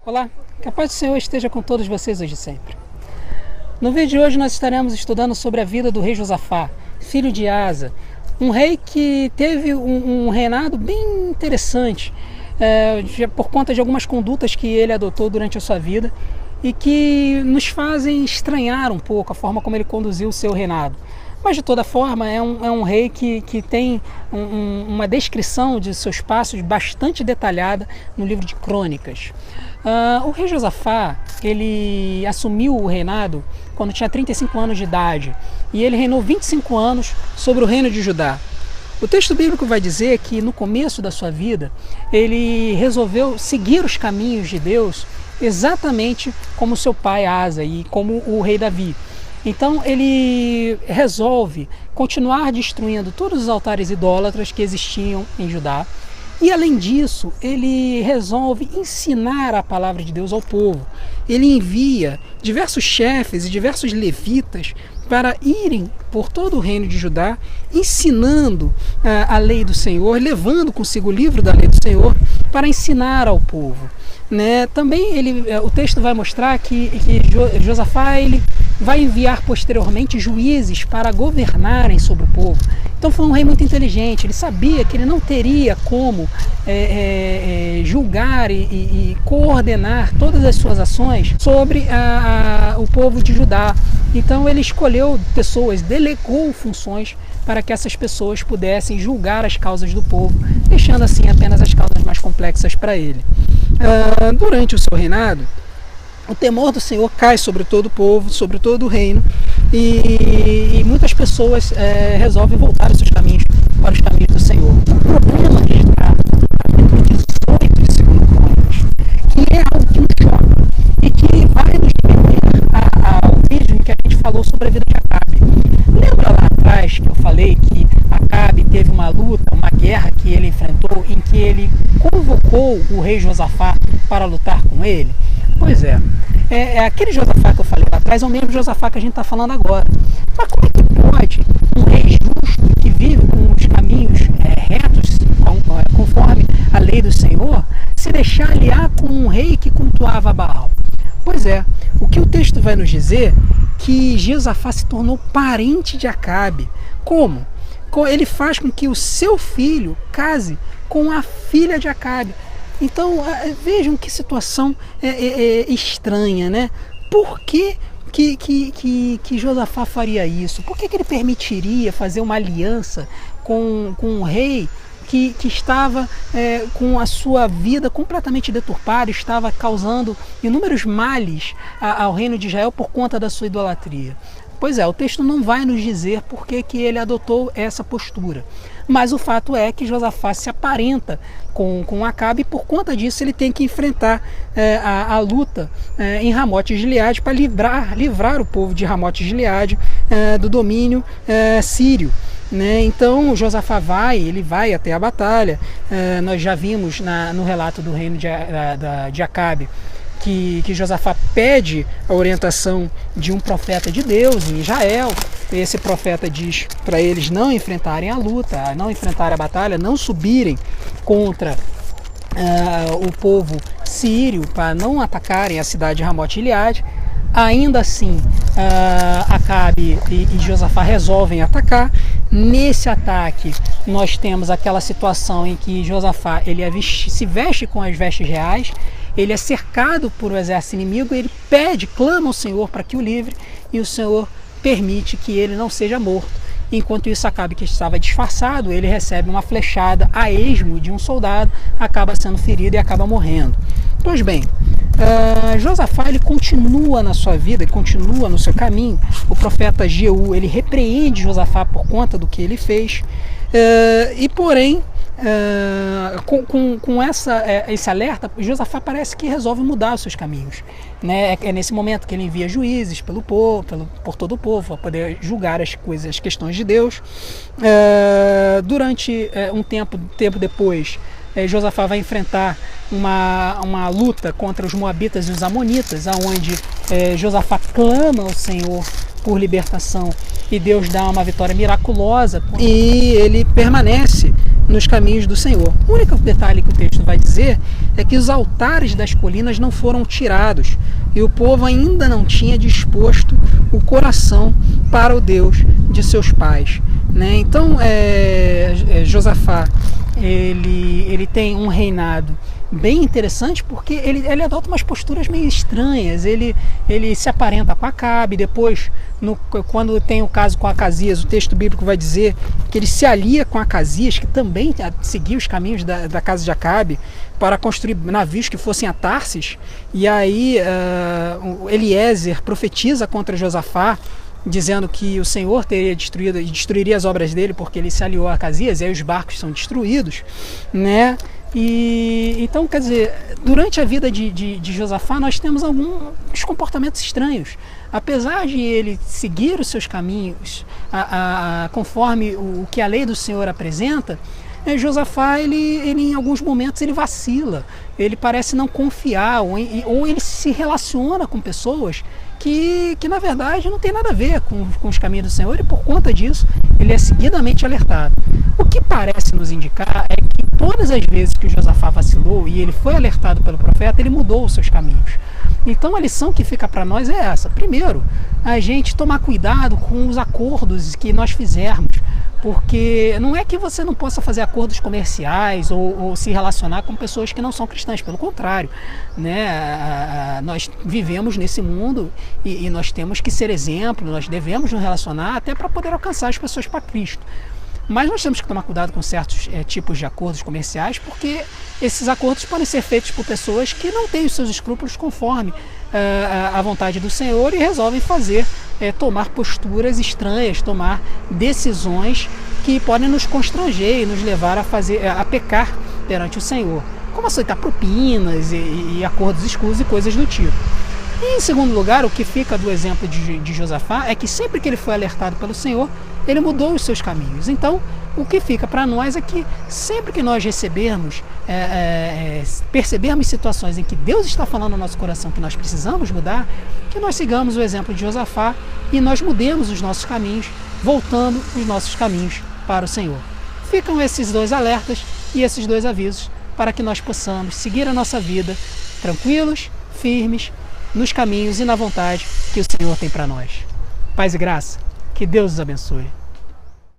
Olá, que a paz do Senhor esteja com todos vocês hoje e sempre. No vídeo de hoje nós estaremos estudando sobre a vida do rei Josafá, filho de Asa, um rei que teve um reinado bem interessante, por conta de algumas condutas que ele adotou durante a sua vida e que nos fazem estranhar um pouco a forma como ele conduziu o seu reinado. Mas de toda forma é um rei que tem uma descrição de seus passos bastante detalhada no livro de Crônicas. O rei Josafá, ele assumiu o reinado quando tinha 35 anos de idade e ele reinou 25 anos sobre o reino de Judá. O texto bíblico vai dizer que no começo da sua vida ele resolveu seguir os caminhos de Deus exatamente como seu pai Asa e como o rei Davi. Então ele resolve continuar destruindo todos os altares idólatras que existiam em Judá. E além disso, ele resolve ensinar a palavra de Deus ao povo. Ele envia diversos chefes e diversos levitas para irem por todo o reino de Judá, ensinando a lei do Senhor, levando consigo o livro da lei do Senhor para ensinar ao povo. Também o texto vai mostrar que Josafá ele vai enviar posteriormente juízes para governarem sobre o povo. Então foi um rei muito inteligente, ele sabia que ele não teria como julgar e coordenar todas as suas ações sobre o povo de Judá. Então ele escolheu pessoas, delegou funções para que essas pessoas pudessem julgar as causas do povo, deixando assim apenas as causas mais complexas para ele. Durante o seu reinado, o temor do Senhor cai sobre todo o povo, sobre todo o reino, e muitas pessoas resolvem voltar os seus caminhos para os caminhos do Senhor. O problema está no capítulo 18 de 2 Crônicas, que é algo que nos choca e que vai nos remeter ao vídeo em que a gente falou sobre a vida de Acabe. Lembra lá atrás que eu falei que Acabe teve uma luta, uma guerra que ele enfrentou, em que ele convocou o rei Josafá para lutar com ele? Pois é aquele Josafá que eu falei lá atrás é o mesmo Josafá que a gente está falando agora. Mas como é que pode um rei justo que vive com os caminhos retos, conforme a lei do Senhor, se deixar aliar com um rei que cultuava Baal? Pois é, o que o texto vai nos dizer que Josafá se tornou parente de Acabe. Como? Ele faz com que o seu filho case com a filha de Acabe. Então vejam que situação estranha, né? Por que Josafá faria isso? Por que ele permitiria fazer uma aliança com um rei que estava com a sua vida completamente deturpada, estava causando inúmeros males ao reino de Israel por conta da sua idolatria? Pois é, o texto não vai nos dizer por que ele adotou essa postura. Mas o fato é que Josafá se aparenta com Acabe e por conta disso ele tem que enfrentar a luta em Ramote Gileade para livrar o povo de Ramote Gileade do domínio sírio. Então Josafá vai até a batalha. Nós já vimos no relato do reino de Acabe que Josafá pede a orientação de um profeta de Deus em Israel. Esse profeta diz para eles não enfrentarem a luta, não enfrentarem a batalha, não subirem contra o povo sírio, para não atacarem a cidade de Ramote Gileade. Ainda assim, Acabe e Josafá resolvem atacar. Nesse ataque, nós temos aquela situação em que Josafá se veste com as vestes reais, ele é cercado por um exército inimigo, ele clama ao Senhor para que o livre, e o Senhor permite que ele não seja morto. Enquanto isso, Acabe, que estava disfarçado, ele recebe uma flechada a esmo de um soldado, acaba sendo ferido e acaba morrendo. Pois bem, Josafá ele continua na sua vida, ele continua no seu caminho. O profeta Jeú ele repreende Josafá por conta do que ele fez, e porém com esse alerta, Josafá parece que resolve mudar os seus caminhos. É nesse momento que ele envia juízes pelo povo, por todo o povo, para poder julgar as questões de Deus. Durante um tempo depois, Josafá vai enfrentar uma luta contra os moabitas e os amonitas, onde Josafá clama ao Senhor por libertação e Deus dá uma vitória miraculosa e ele permanece nos caminhos do Senhor. O único detalhe que o texto vai dizer é que os altares das colinas não foram tirados e o povo ainda não tinha disposto o coração para o Deus de seus pais, né? Então Josafá ele tem um reinado bem interessante, porque ele adota umas posturas meio estranhas. Ele se aparenta com Acabe. Depois, quando tem o caso com Acasias, o texto bíblico vai dizer que ele se alia com Acasias, que também seguia os caminhos da casa de Acabe, para construir navios que fossem a Tarsis. E aí Eliezer profetiza contra Josafá, dizendo que o Senhor teria destruído e destruiria as obras dele, porque ele se aliou a Acasias, e aí os barcos são destruídos, né? E então, quer dizer, durante a vida de Josafá, nós temos alguns comportamentos estranhos. Apesar de ele seguir os seus caminhos conforme o que a lei do Senhor apresenta, Josafá, ele em alguns momentos ele vacila, ele parece não confiar, ou ele se relaciona com pessoas que na verdade não tem nada a ver com os caminhos do Senhor, e por conta disso ele é seguidamente alertado. O que parece nos indicar é que todas as vezes que o Josafá vacilou e ele foi alertado pelo profeta, ele mudou os seus caminhos. Então a lição que fica para nós é essa: primeiro, a gente tomar cuidado com os acordos que nós fizermos, porque não é que você não possa fazer acordos comerciais ou se relacionar com pessoas que não são cristãs, pelo contrário, né? Nós vivemos nesse mundo e nós temos que ser exemplo, nós devemos nos relacionar até para poder alcançar as pessoas para Cristo. Mas nós temos que tomar cuidado com certos tipos de acordos comerciais, porque esses acordos podem ser feitos por pessoas que não têm os seus escrúpulos conforme a vontade do Senhor e resolvem tomar posturas estranhas, tomar decisões que podem nos constranger e nos levar a pecar perante o Senhor, como aceitar propinas e acordos escusos e coisas do tipo. E, em segundo lugar, o que fica do exemplo de Josafá é que sempre que ele foi alertado pelo Senhor, ele mudou os seus caminhos. Então, o que fica para nós é que sempre que nós percebermos situações em que Deus está falando no nosso coração que nós precisamos mudar, que nós sigamos o exemplo de Josafá e nós mudemos os nossos caminhos, voltando os nossos caminhos para o Senhor. Ficam esses dois alertas e esses dois avisos para que nós possamos seguir a nossa vida tranquilos, firmes, nos caminhos e na vontade que o Senhor tem para nós. Paz e graça, que Deus os abençoe.